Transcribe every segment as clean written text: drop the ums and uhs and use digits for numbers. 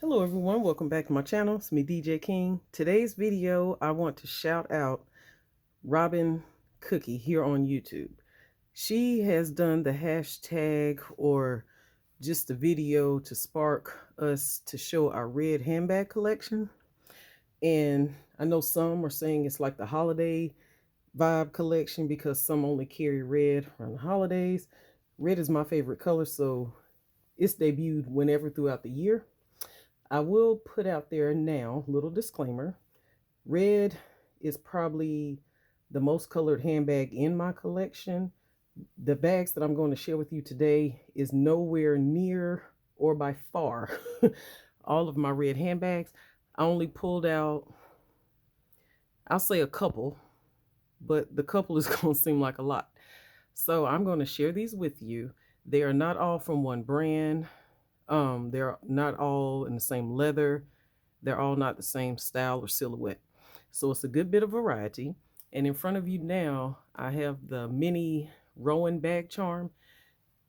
Hello everyone, welcome back to my channel. It's me, DJ King. Today's video, I want to shout out Robin Cookie here on YouTube. She has done the hashtag or just the video to spark us to show our red handbag collection. And I know some are saying it's like the holiday vibe collection because some only carry red around the holidays. Red is my favorite color, so it's debuted whenever throughout the year. I will put out there now, little disclaimer, red is probably the most colored handbag in my collection. The bags that I'm going to share with you today is nowhere near or by far all of my red handbags. I only pulled out, I'll say a couple, but the couple is going to seem like a lot. So I'm going to share these with you. They are not all from one brand. They're not all in the same leather. They're all not the same style or silhouette. So it's a good bit of variety. And in front of you now, I have the mini Rowan bag charm,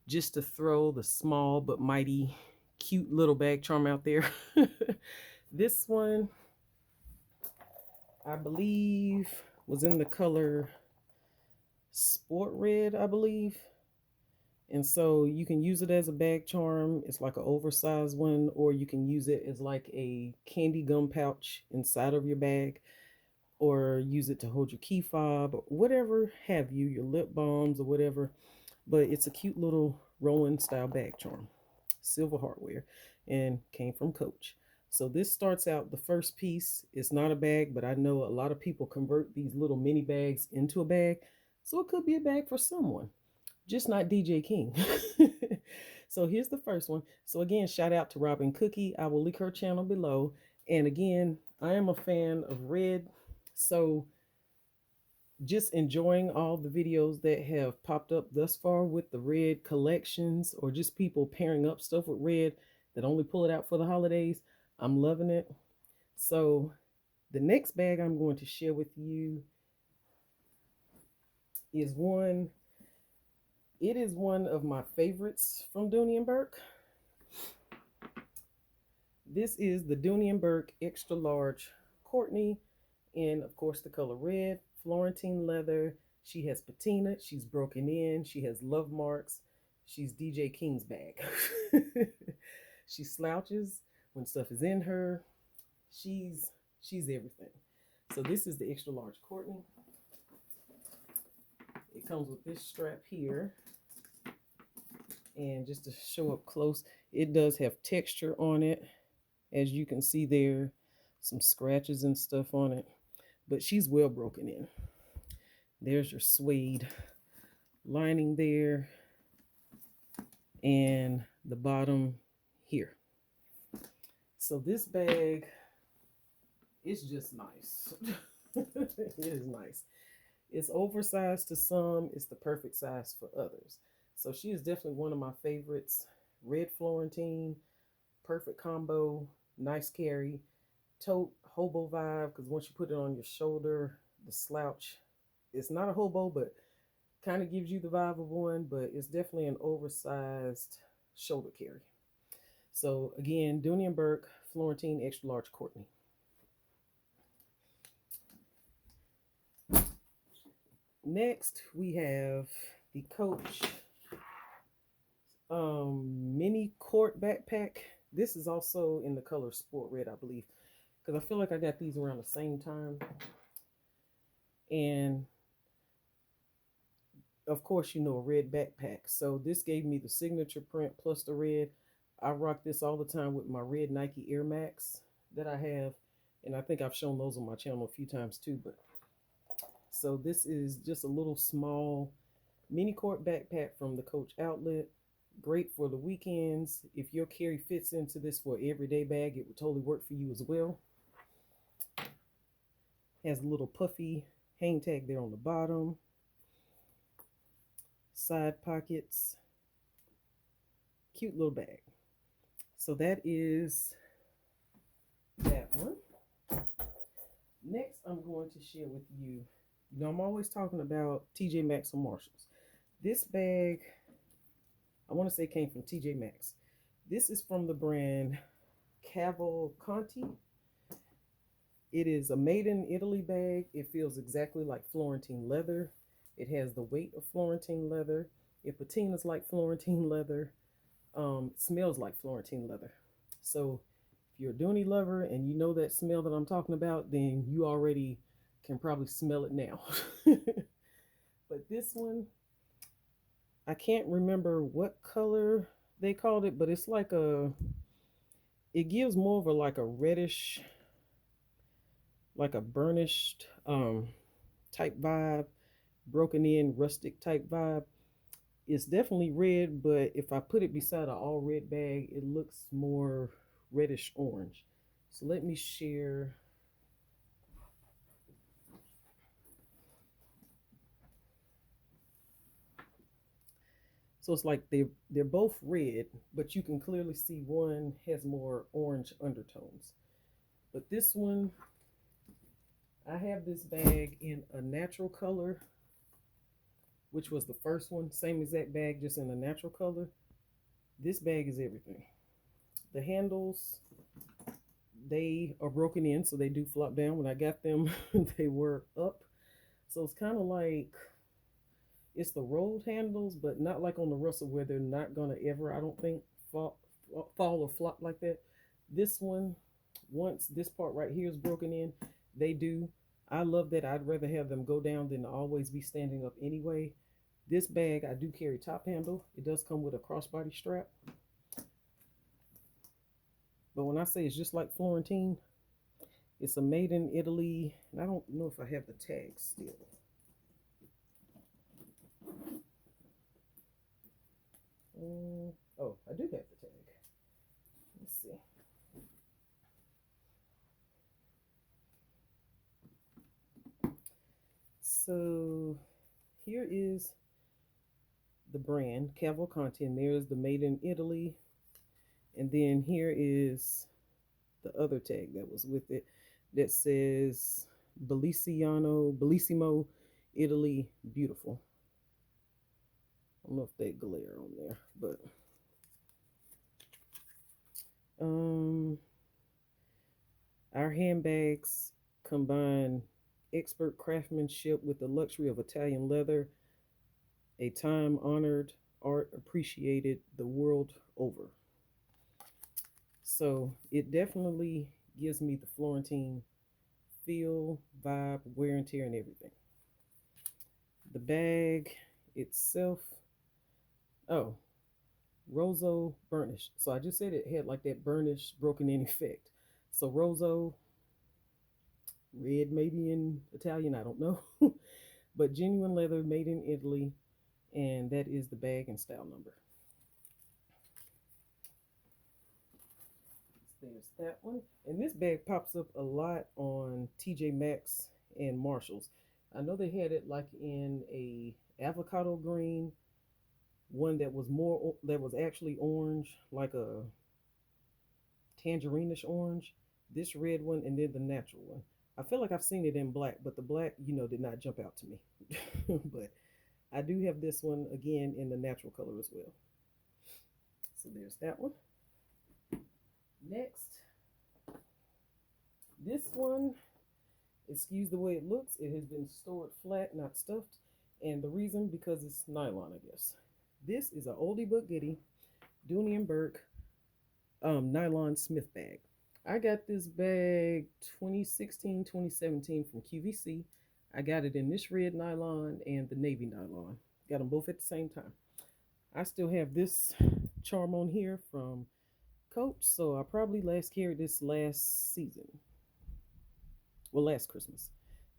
just to throw the small but mighty cute little bag charm out there. This one, I believe, was in the color Sport Red, I believe. And so you can use it as a bag charm. It's like an oversized one, or you can use it as like a candy gum pouch inside of your bag, or use it to hold your key fob, or whatever have you, your lip balms or whatever. But it's a cute little Rowan style bag charm, silver hardware, and came from Coach. So this starts out, the first piece. It's not a bag, but I know a lot of people convert these little mini bags into a bag. So it could be a bag for someone, just not DJ King. So here's the first one. So again, shout out to Robin Cookie. I will link her channel below. And again, I am a fan of red. So just enjoying all the videos that have popped up thus far with the red collections, or just people pairing up stuff with red that only pull it out for the holidays. I'm loving it. So the next bag I'm going to share with you is one. It is one of my favorites from Dooney Bourke. This is the Dooney Bourke extra large Courtney, in of course the color red, Florentine leather. She has patina, she's broken in, she has love marks, she's DJ King's bag. She slouches when stuff is in her. She's everything. So this is the extra large Courtney. It comes with this strap here. And just to show up close, it does have texture on it. As you can see there, some scratches and stuff on it. But she's well broken in. There's your suede lining there. And the bottom here. So this bag is just nice. It is nice. It's oversized to some. It's the perfect size for others. So she is definitely one of my favorites. Red Florentine, perfect combo, nice carry, tote, hobo vibe, because once you put it on your shoulder, the slouch, it's not a hobo, but kind of gives you the vibe of one, but it's definitely an oversized shoulder carry. So again, Dooney Bourke, Florentine extra large Courtney. Next, we have the Coach mini court backpack. This is also in the color Sport Red, I believe, because I feel like I got these around the same time. And of course, you know, a red backpack. So this gave me the signature print plus the red. I rock this all the time with my red Nike Air Max that I have. And I think I've shown those on my channel a few times too. But so this is just a little small mini court backpack from the Coach outlet. Great for the weekends. If your carry fits into this for an everyday bag, it would totally work for you as well. Has a little puffy hang tag there on the bottom. Side pockets. Cute little bag. So that is that one. Next, I'm going to share with you, you know, I'm always talking about TJ Maxx or Marshalls. This bag, I want to say came from TJ Maxx. This is from the brand Caval Conti. It is a made in Italy bag. It feels exactly like Florentine leather. It has the weight of Florentine leather. It patinas like Florentine leather. Smells like Florentine leather. So if you're a Dooney lover and you know that smell that I'm talking about, then you already can probably smell it now. But this one, I can't remember what color they called it, but it's like it gives more of a like a reddish, like a burnished type vibe, broken in rustic type vibe. It's definitely red, but if I put it beside an all red bag, it looks more reddish orange. So let me share. So it's like they're both red, but you can clearly see one has more orange undertones. But this one, I have this bag in a natural color, which was the first one. Same exact bag, just in a natural color. This bag is everything. The handles, they are broken in, so they do flop down. When I got them, they were up. So it's kind of like it's the rolled handles, but not like on the Russell where they're not gonna ever, I don't think, fall or flop like that. This one, once this part right here is broken in, they do. I love that. I'd rather have them go down than to always be standing up anyway. This bag, I do carry top handle. It does come with a crossbody strap. But when I say it's just like Florentine, it's a made in Italy. And I don't know if I have the tag still. Oh, I do have the tag. Let's see. So here is the brand, Caval Conti, and there's the made in Italy. And then here is the other tag that was with it that says Bellissimo, Italy, beautiful. I don't know if they glare on there, but our handbags combine expert craftsmanship with the luxury of Italian leather, a time-honored art appreciated the world over. So it definitely gives me the Florentine feel, vibe, wear and tear, and everything. The bag itself, oh, Rosso burnished. So I just said it had like that burnished, broken in effect. So Rosso, red maybe in Italian, I don't know. But genuine leather made in Italy, and that is the bag and style number. There's that one. And this bag pops up a lot on TJ Maxx and Marshalls. I know they had it like in a avocado green, one that was actually orange, like a tangerinish orange, this red one, and then the natural one. I feel like I've seen it in black, but the black, did not jump out to me. But I do have this one again in the natural color as well. So there's that one. Next, this one, excuse the way it looks, it has been stored flat, not stuffed. And the reason, because it's nylon, I guess. This is an oldie but goodie, Dooney Bourke nylon Smith bag. I got this bag 2016, 2017 from QVC. I got it in this red nylon and the navy nylon. Got them both at the same time. I still have this charm on here from Coach, so I probably last carried this last season. Well, last Christmas.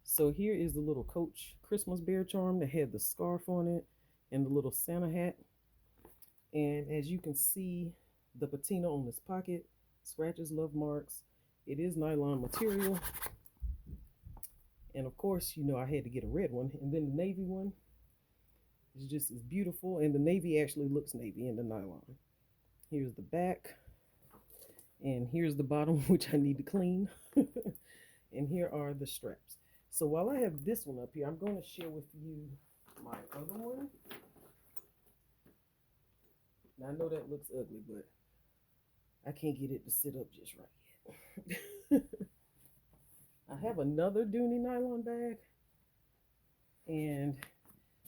So here is the little Coach Christmas bear charm that had the scarf on it and the little Santa hat. And as you can see, the patina on this pocket, scratches, love marks. It is nylon material. And of course, I had to get a red one. And then the navy one is just as beautiful. And the navy actually looks navy in the nylon. Here's the back. And here's the bottom, which I need to clean. And here are the straps. So while I have this one up here, I'm going to share with you my other one. Now, I know that looks ugly, but I can't get it to sit up just right yet. I have another Dooney nylon bag, and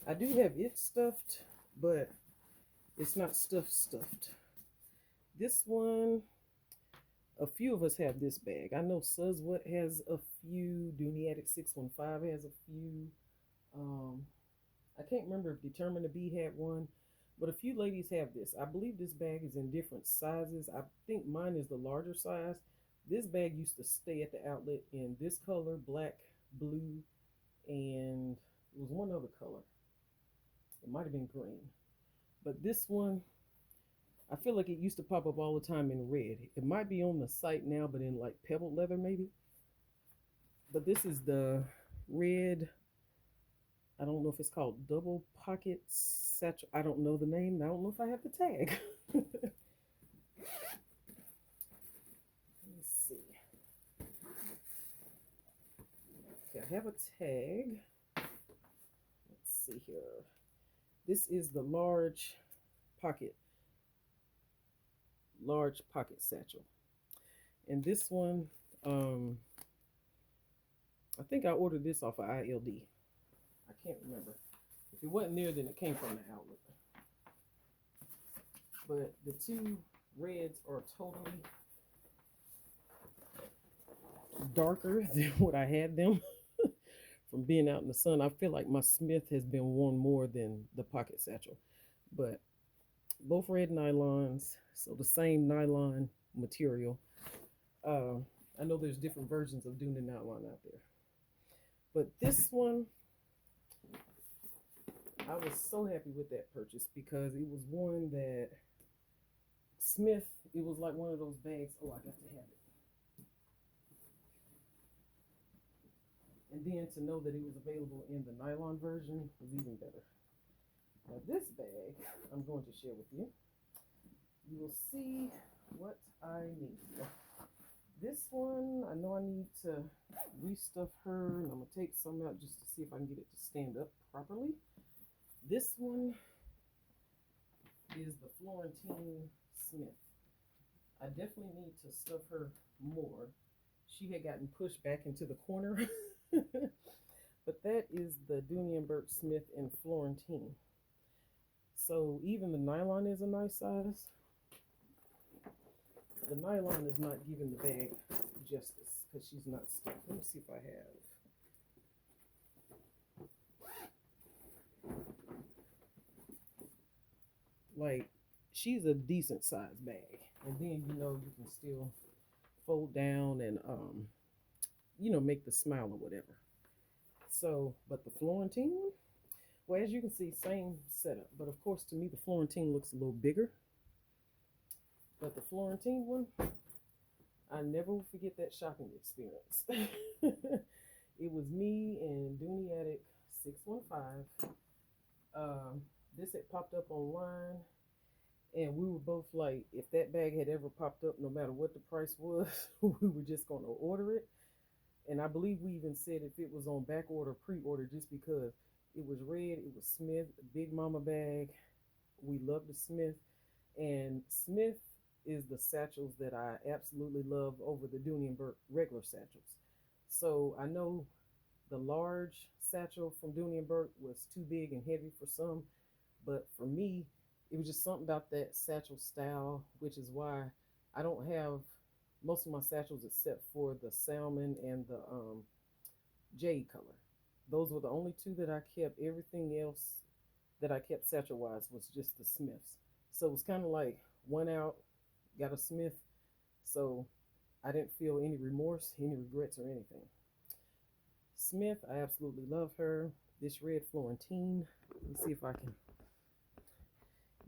I do have it stuffed, but it's not stuffed. This one, a few of us have this bag. I know Suzzwhat has a few. Dooney Attic 615 has a few. I can't remember if Determined to Be had one, but a few ladies have this. I believe this bag is in different sizes. I think mine is the larger size. This bag used to stay at the outlet in this color, black, blue, and it was one other color. It might have been green. But this one, I feel like it used to pop up all the time in red. It might be on the site now, but in like pebbled leather maybe. But this is the red, I don't know if it's called double pocket satchel. I don't know the name. I don't know if I have the tag. Let's see. Okay, I have a tag. Let's see here. This is the large pocket satchel. And this one, I think I ordered this off of ILD. I can't remember. If it wasn't there, then it came from the outlet. But the two reds are totally darker than what I had them from being out in the sun. I feel like my Smith has been worn more than the pocket satchel. But both red nylons, so the same nylon material. I know there's different versions of Dooney nylon out there. But this one, I was so happy with that purchase because it was one that Smith, it was like one of those bags. Oh, I got to have it. And then to know that it was available in the nylon version was even better. Now this bag, I'm going to share with you. You will see what I need. This one, I know I need to restuff her, and I'm going to take some out just to see if I can get it to stand up properly. This one is the Florentine Smith. I definitely need to stuff her more. She had gotten pushed back into the corner. But that is the Dooney Bourke Smith in Florentine. So even the nylon is a nice size. The nylon is not giving the bag justice because she's not stuck. Let me see if I have. Like, she's a decent sized bag. And then, you know, you can still fold down and, you know, make the smile or whatever. So, but the Florentine one, well, as you can see, same setup. But of course, to me, the Florentine looks a little bigger. But the Florentine one, I never will forget that shopping experience. It was me and Dooney Attic 615. This had popped up online, and we were both like, if that bag had ever popped up, no matter what the price was, we were just going to order it. And I believe we even said if it was on back order, pre-order, just because it was red, it was Smith, Big Mama bag. We love the Smith. And Smith is the satchels that I absolutely love over the Dooney Bourke regular satchels. So I know the large satchel from Dooney Bourke was too big and heavy for some, but for me, it was just something about that satchel style, which is why I don't have most of my satchels except for the salmon and the jade color. Those were the only two that I kept. Everything else that I kept satchel wise was just the Smiths. So it was kind of like one out, got a Smith. So I didn't feel any remorse, any regrets, or anything. Smith, I absolutely love her. This red Florentine, let me see if I can.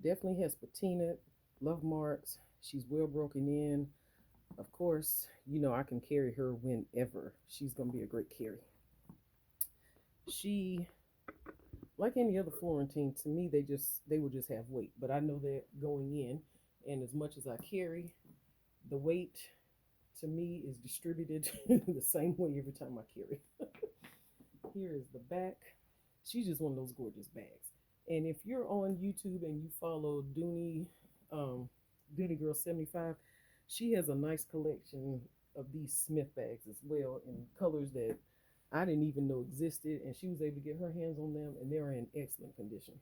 Definitely has patina, love marks. She's well broken in. Of course, you know I can carry her whenever. She's gonna be a great carry. She, like any other Florentine, to me they will just have weight. But I know that going in, and as much as I carry, the weight to me is distributed the same way every time I carry. Here is the back. She's just one of those gorgeous bags. And if you're on YouTube and you follow Dooney Girl 75, She has a nice collection of these Smith bags as well in colors that I didn't even know existed, and she was able to get her hands on them, and they're in excellent condition.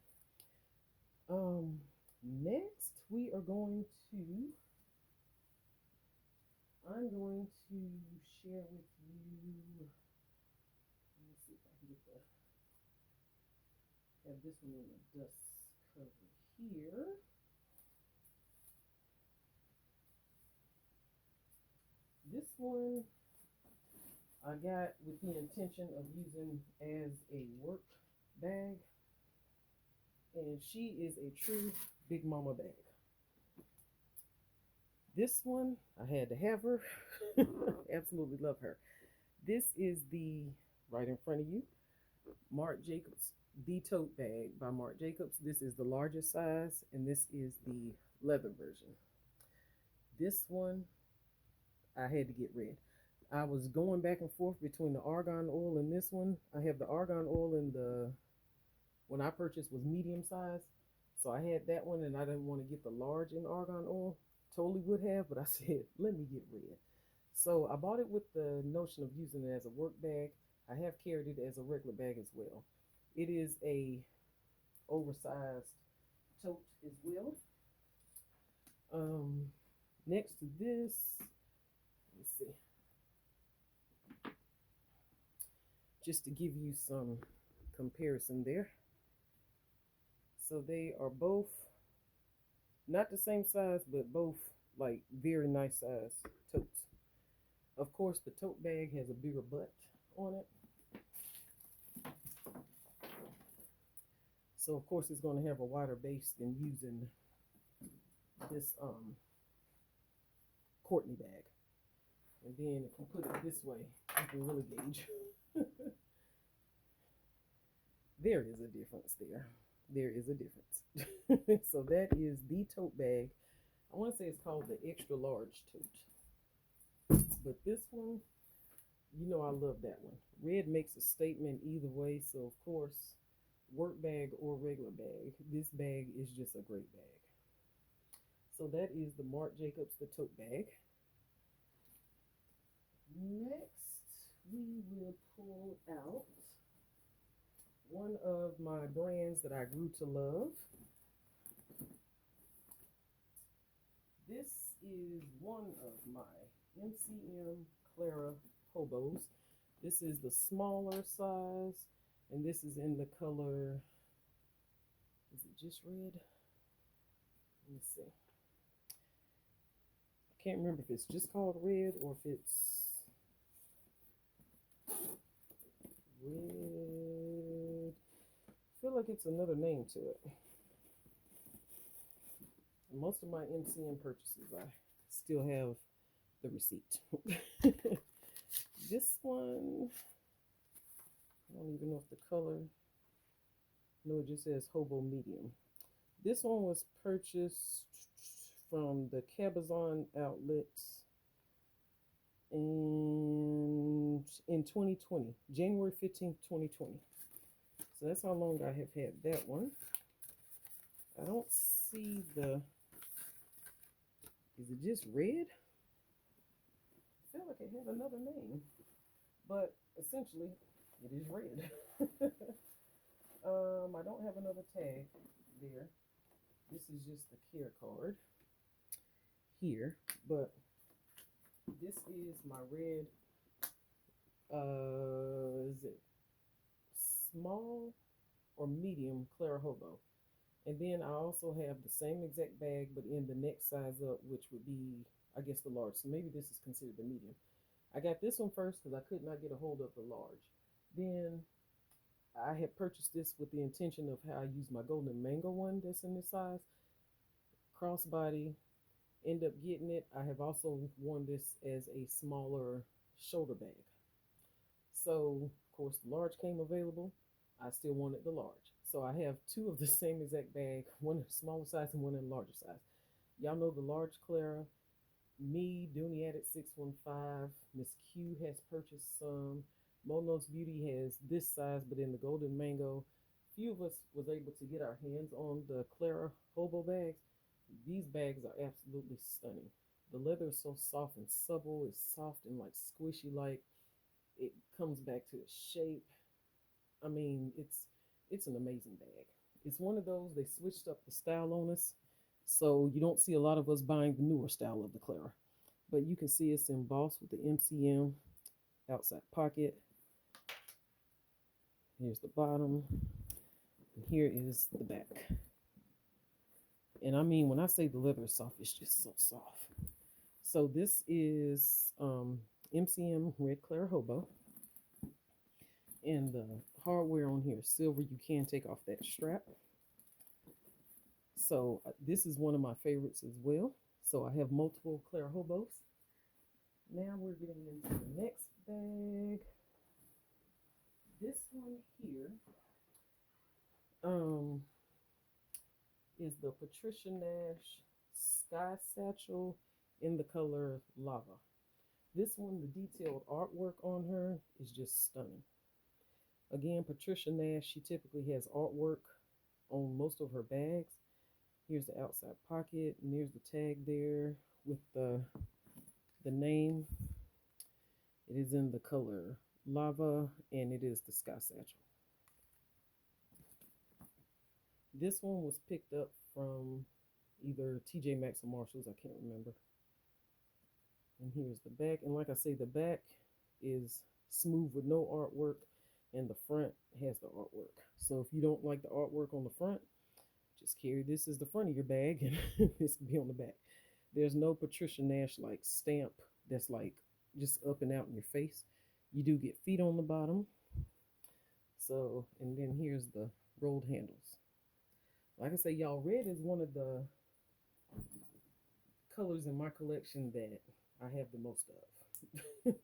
Um, Next we are going to. I'm going to share with you. Let me see if I can get the have this one in the dust cover here. This one I got with the intention of using as a work bag, and she is a true big mama bag. This one, I had to have her. Absolutely love her. This is the, right in front of you, Marc Jacobs, the tote bag by Marc Jacobs. This is the largest size, and this is the leather version. This one, I had to get rid. I was going back and forth between the argan oil and this one. I have the argan oil in the, when I purchased, was medium size. So I had that one, and I didn't want to get the large in argan oil. Totally would have, but I said, let me get red. So I bought it with the notion of using it as a work bag. I have carried it as a regular bag as well. It is a oversized tote as well. Next to this, let's see, just to give you some comparison there. So they are both not the same size, but both like very nice size totes. Of course, the tote bag has a bigger butt on it. So of course it's going to have a wider base than using this Courtney bag. And then if you put it this way, you can really gauge. There is a difference there. There is a difference. So that is the tote bag. I want to say it's called the extra large tote. But this one, you know I love that one. Red makes a statement either way. So of course, work bag or regular bag, this bag is just a great bag. So that is the Marc Jacobs, the tote bag. Next, we will pull out one of my brands that I grew to love. This is one of my MCM Clara hobos. This is the smaller size, and this is in the color, is it just red? Let me see. I can't remember if it's just called red or if it's red. I feel like it's another name to it. Most of my MCM purchases, I still have the receipt. This one, I don't even know if the color, no, it just says hobo medium. This one was purchased from the Cabazon outlets in 2020, January 15th, 2020. So that's how long I have had that one. I don't see the, is it just red? I feel like it had another name, but essentially it is red. I don't have another tag there. This is just the care card here, but this is my red, is it small or medium Clara hobo? And then I also have the same exact bag, but in the next size up, which would be, I guess, the large. So maybe this is considered the medium. I got this one first because I could not get a hold of the large. Then I had purchased this with the intention of how I use my golden mango one that's in this size. Crossbody, end up getting it. I have also worn this as a smaller shoulder bag. So, of course, the large came available. I still wanted the large. So I have two of the same exact bag, one in the smaller size and one in the larger size. Y'all know the large Clara. Me, Dooney at 615. Miss Q has purchased some. Mono's Beauty has this size, but in the golden mango. Few of us was able to get our hands on the Clara hobo bags. These bags are absolutely stunning. The leather is so soft and supple. It's soft and like squishy, like it comes back to its shape. I mean, it's an amazing bag. It's one of those they switched up the style on us, so you don't see a lot of us buying the newer style of the Clara. But you can see it's embossed with the MCM outside pocket. Here's the bottom, and here is the back. And I mean, when I say the leather is soft, it's just so soft. So this is MCM Red Clara Hobo. And the hardware on here is silver. You can take off that strap. So this is one of my favorites as well. So I have multiple Clara Hobos. Now we're getting into the next bag. This one here is the Patricia Nash Sky Satchel in the color Lava. This one, the detailed artwork on her is just stunning. Again, Patricia Nash, she typically has artwork on most of her bags. Here's the outside pocket, and there's the tag there with the name. It is in the color Lava, and it is the Sky Satchel. This one was picked up from either TJ Maxx or Marshalls, I can't remember. And here's the back, and like I say, the back is smooth with no artwork, and the front has the artwork. So if you don't like the artwork on the front, just carry this as the front of your bag, and this can be on the back. There's no Patricia Nash like stamp that's like just up and out in your face. You do get feet on the bottom. So, and then here's the rolled handles. Like I say, y'all, red is one of the colors in my collection that I have the most of.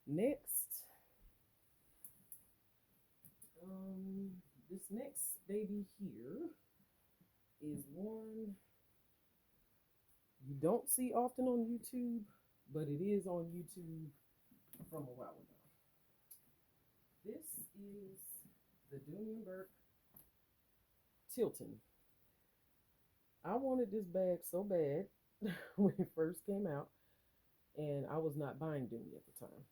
Next, this next baby here is one you don't see often on YouTube, but it is on YouTube from a while ago. This is the Dooney Bourke Tilton. I wanted this bag so bad when it first came out, and I was not buying Dooney at the time.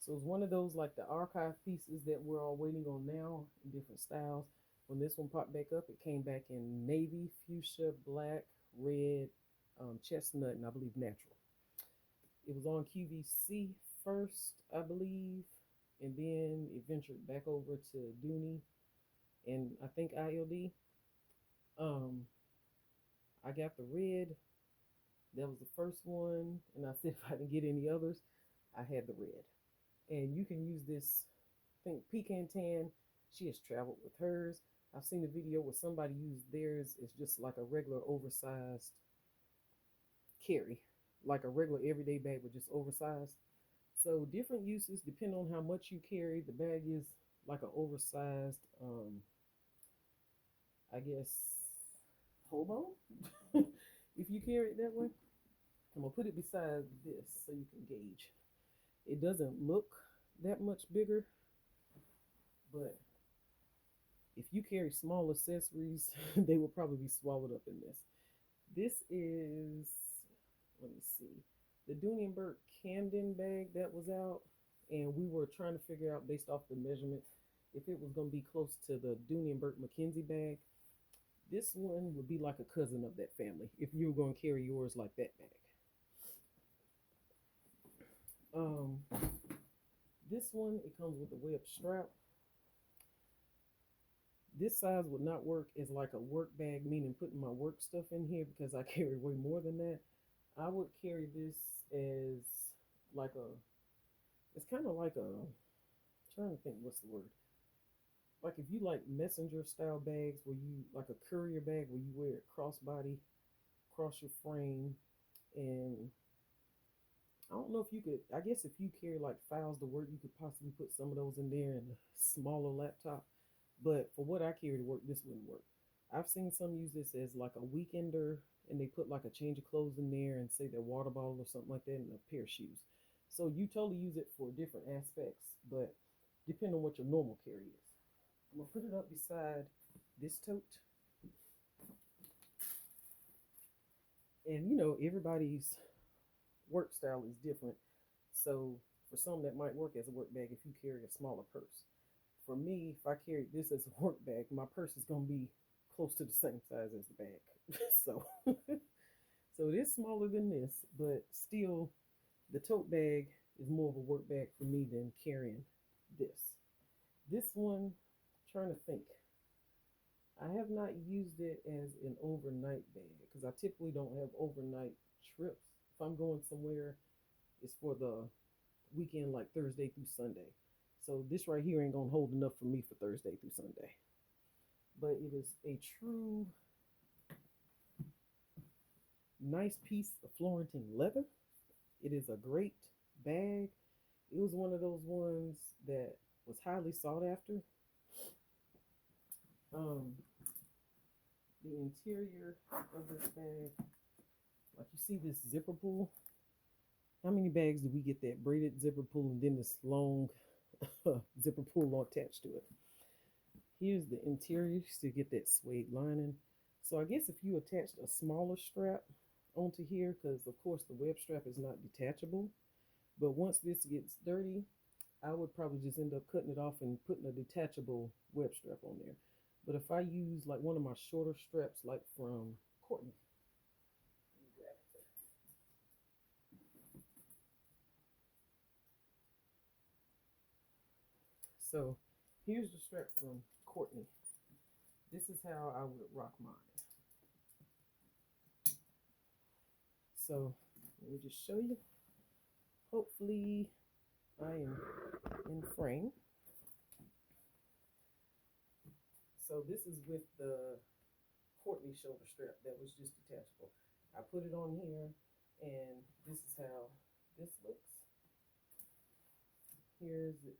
So it was one of those like the archive pieces that we're all waiting on now in different styles. When this one popped back up, it came back in navy, fuchsia, black, red, chestnut, and I believe natural. It was on QVC first, I believe, and then it ventured back over to Dooney and I think ILD. I got the red. That was the first one, and I said if I didn't get any others, I had the red. And you can use this, I think Pecan Tan, she has traveled with hers. I've seen a video where somebody used theirs. It's just like a regular oversized carry, like a regular everyday bag, but just oversized. So different uses depend on how much you carry. The bag is like an oversized, I guess, hobo, if you carry it that way. I'm gonna put it beside this so you can gauge. It doesn't look that much bigger, but if you carry small accessories, they will probably be swallowed up in this. This is, let me see, the Dooney Bourke Camden bag that was out, and we were trying to figure out based off the measurements if it was going to be close to the Dooney Bourke Mackenzie bag. This one would be like a cousin of that family if you were going to carry yours like that bag. This one, it comes with a web strap. This size would not work as like a work bag, meaning putting my work stuff in here because I carry way more than that. I would carry this as like a, it's kind of like a, I'm trying to think what's the word. Like if you like messenger style bags where you, like a courier bag where you wear it crossbody, across your frame, and I don't know if you could, I guess if you carry like files to work, you could possibly put some of those in there and a smaller laptop. But for what I carry to work, this wouldn't work. I've seen some use this as like a weekender, and they put like a change of clothes in there and say their water bottle or something like that and a pair of shoes. So you totally use it for different aspects, but depending on what your normal carry is. I'm gonna put it up beside this tote. And you know, everybody's work style is different. So for some that might work as a work bag if you carry a smaller purse. For me, if I carried this as a work bag, my purse is gonna be close to the same size as the bag. So so it is smaller than this, but still the tote bag is more of a work bag for me than carrying this. This one, trying to think. I have not used it as an overnight bag because I typically don't have overnight trips. If I'm going somewhere, it's for the weekend, like Thursday through Sunday. So this right here ain't gonna hold enough for me for Thursday through Sunday. But it is a true nice piece of Florentine leather. It is a great bag. It was one of those ones that was highly sought after. Um, the interior of this bag, like you see this zipper pull. How many bags do we get that braided zipper pull and then this long zipper pull attached to it? Here's the interior. You still get that suede lining. So I guess if you attached a smaller strap onto here, because of course the web strap is not detachable, but once this gets dirty, I would probably just end up cutting it off and putting a detachable web strap on there. But if I use like one of my shorter straps, like from Courtney, so here's the strap from Courtney. This is how I would rock mine. So let me just show you. Hopefully I am in frame. So this is with the Courtney shoulder strap that was just detachable. I put it on here, and this is how this looks. Here's it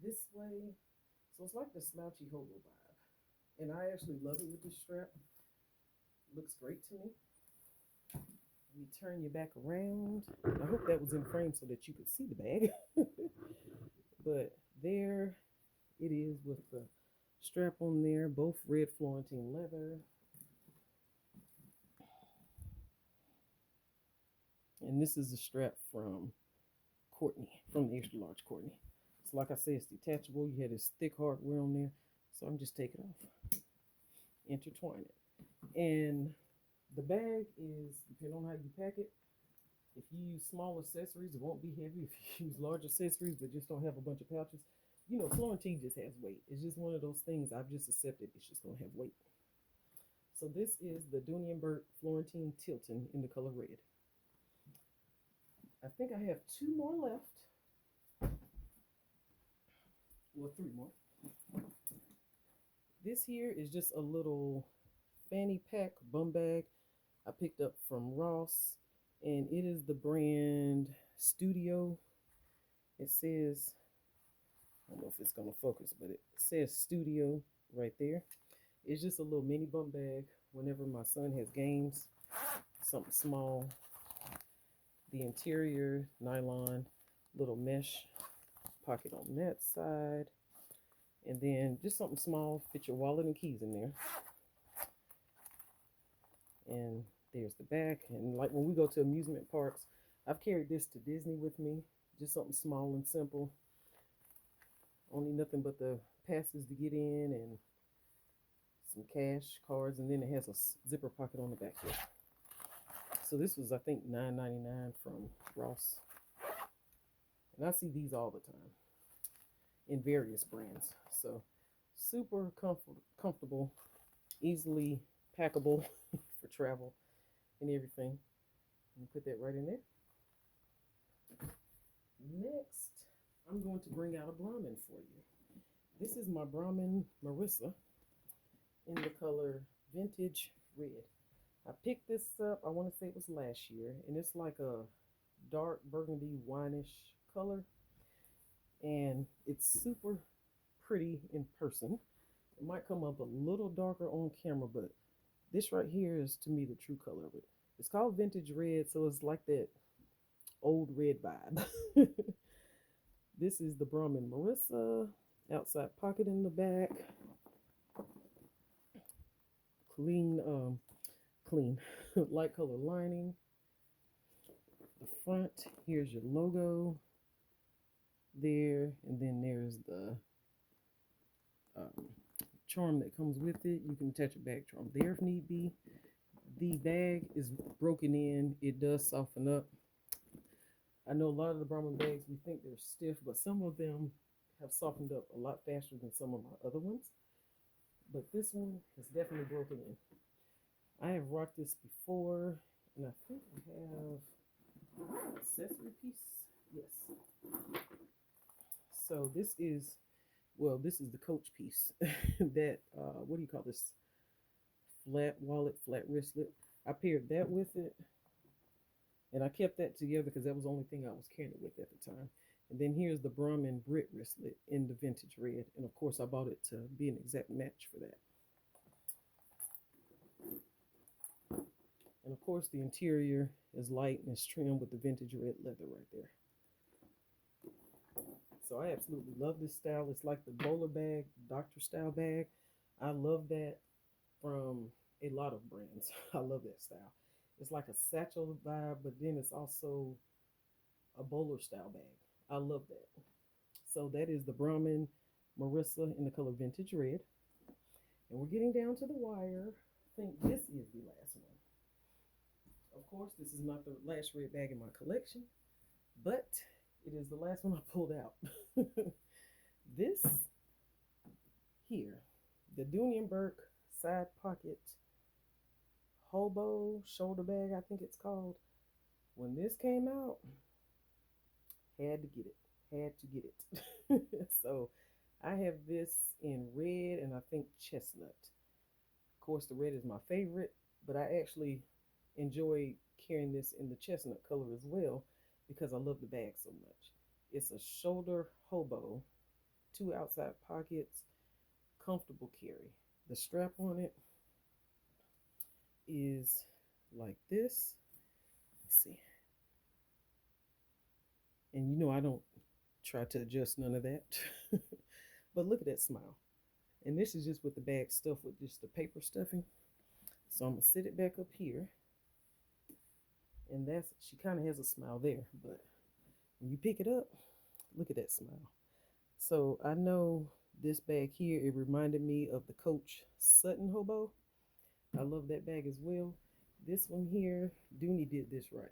this way. So it's like the slouchy hobo vibe. And I actually love it with this strap. Looks great to me. You turn your back around. I hope that was in frame so that you could see the bag. But there it is with the strap on there, both red Florentine leather. And this is the strap from Courtney, from the extra large Courtney. So like I said, it's detachable. You had this thick hardware on there. So I'm just taking it off, intertwine it. And the bag is, depending on how you pack it, if you use small accessories, it won't be heavy. If you use large accessories but just don't have a bunch of pouches, you know, Florentine just has weight. It's just one of those things I've just accepted. It's just going to have weight. So this is the Dooney Bourke Florentine Tilton in the color red. I think I have 2 more left. Well, 3 more. This here is just a little fanny pack bum bag I picked up from Ross, and it is the brand Studio. It says, I don't know if it's gonna focus, but it says Studio right there. It's just a little mini bum bag whenever my son has games, something small. The interior, nylon, little mesh pocket on that side. And then just something small, fit your wallet and keys in there. And there's the back. And like when we go to amusement parks, I've carried this to Disney with me. Just something small and simple. Only nothing but the passes to get in and some cash, cards, and then it has a zipper pocket on the back here. So this was, I think, $9.99 from Ross. And I see these all the time in various brands. So super comfortable, easily packable for travel and everything. And put that right in there. Next, I'm going to bring out a Brahmin for you. This is my Brahmin Marissa in the color Vintage Red. I picked this up, I want to say it was last year, and it's like a dark burgundy winish color, and it's super pretty in person. It might come up a little darker on camera, but this right here is to me the true color of it. It's called Vintage Red, so it's like that old red vibe. This is the Brahmin Marissa, outside pocket in the back, clean light color lining. The front, here's your logo there, and then there's the charm that comes with it. You can attach a bag charm there if need be. The bag is broken in. It does soften up. I know a lot of the Brahmin bags, we think they're stiff, but some of them have softened up a lot faster than some of my other ones. But this one is definitely broken in. I have rocked this before, and I think I have accessory piece. Yes. So this is, well, this is the Coach piece that, what do you call this? Flat wallet, flat wristlet. I paired that with it, and I kept that together because that was the only thing I was carrying it with at the time. And then here's the Brahmin Brit wristlet in the vintage red. And of course, I bought it to be an exact match for that. And of course, the interior is light and it's trimmed with the vintage red leather right there. So I absolutely love this style. It's like the bowler bag, doctor style bag. I love that from a lot of brands. I love that style. It's like a satchel vibe, but then it's also a bowler style bag. I love that. So that is the Brahmin Marissa in the color vintage red. And we're getting down to the wire. I think this is the last one. Of course, this is not the last red bag in my collection, but it is the last one I pulled out. This here, the Dooney Bourke side pocket hobo shoulder bag, I think it's called. When this came out, had to get it. Had to get it. So I have this in red and I think chestnut. Of course, the red is my favorite, but I actually enjoy carrying this in the chestnut color as well because I love the bag so much. It's a shoulder hobo, 2 outside pockets, comfortable carry. The strap on it is like this. Let's see. And you know I don't try to adjust none of that. But look at that smile. And this is just with the bag stuffed with just the paper stuffing. So I'm going to sit it back up here. And that's, she kind of has a smile there. But when you pick it up, look at that smile. So I know this bag here, it reminded me of the Coach Sutton hobo. I love that bag as well. This one here, Dooney did this right.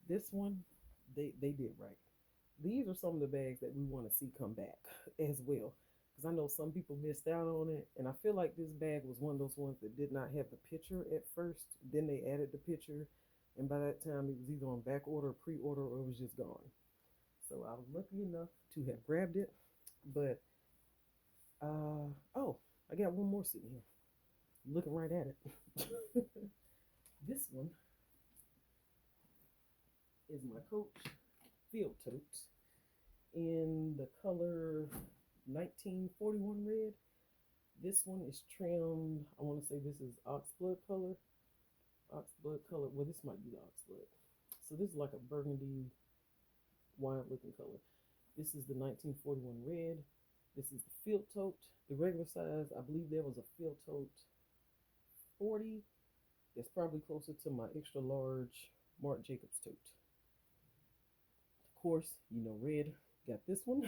This one, they did right. These are some of the bags that we want to see come back as well. Because I know some people missed out on it. And I feel like this bag was one of those ones that did not have the picture at first. Then they added the picture. And by that time, it was either on back order, pre-order, or it was just gone. So I was lucky enough to have grabbed it. But, oh, I got one more sitting here. Looking right at it. This one is my Coach Field Tote in the color 1941 red. This one is trimmed, I want to say this is oxblood color. Oxblood color, well this might be the oxblood. So this is like a burgundy wine looking color. This is the 1941 red. This is the Field Tote. The regular size, I believe there was a Field Tote 40. That's probably closer to my extra large Marc Jacobs tote. Of course, you know red. Got this one.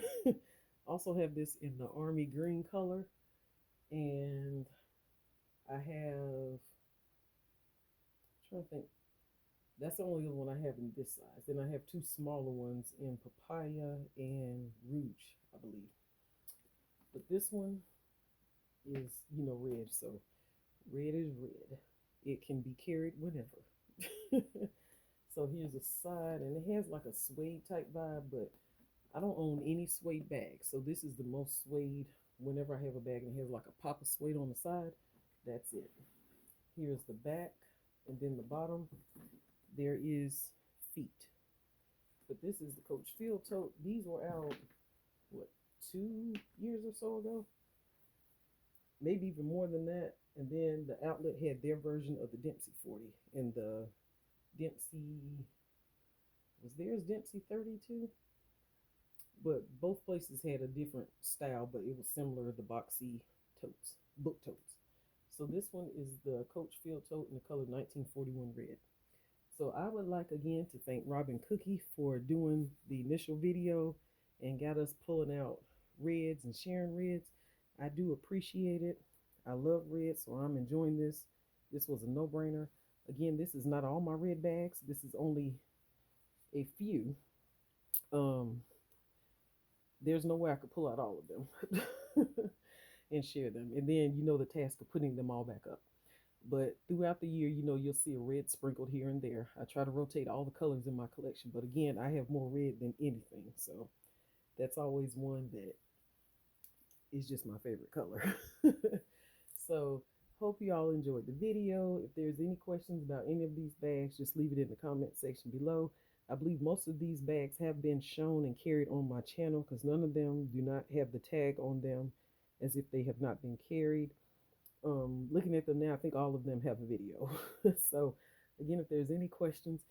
Also have this in the army green color. And I have, I'm trying to think, that's the only other one I have in this size. Then I have 2 smaller ones in papaya and rouge, I believe. But this one is, you know, red. So red is red. It can be carried whenever. So here's a side, and it has like a suede type vibe, but I don't own any suede bags. So this is the most suede. Whenever I have a bag and it has like a pop of suede on the side, that's it. Here's the back, and then the bottom, there is feet. But this is the Coach Field Tote. These were out, what, 2 years or so ago? Maybe even more than that. And then the outlet had their version of the Dempsey 40. And the Dempsey, was theirs Dempsey 32? But both places had a different style, but it was similar, the boxy totes, book totes. So this one is the Coach Field Tote in the color 1941 red. So I would like again to thank Robin Cookie for doing the initial video and got us pulling out reds and sharing reds. I do appreciate it. I love red, so I'm enjoying this. This was a no-brainer. Again, this is not all my red bags. This is only a few. Um, there's no way I could pull out all of them and share them. And then, the task of putting them all back up. But throughout the year, you'll see a red sprinkled here and there. I try to rotate all the colors in my collection, but again, I have more red than anything. So that's always one that is just my favorite color. So hope you all enjoyed the video. If there's any questions about any of these bags, just leave it in the comment section below. I believe most of these bags have been shown and carried on my channel because none of them do not have the tag on them as if they have not been carried. Looking at them now, I think all of them have a video. So again, if there's any questions,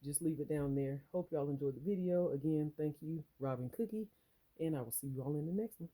just leave it down there. Hope y'all enjoyed the video. Again, thank you, Robin Cookie, and I will see you all in the next one.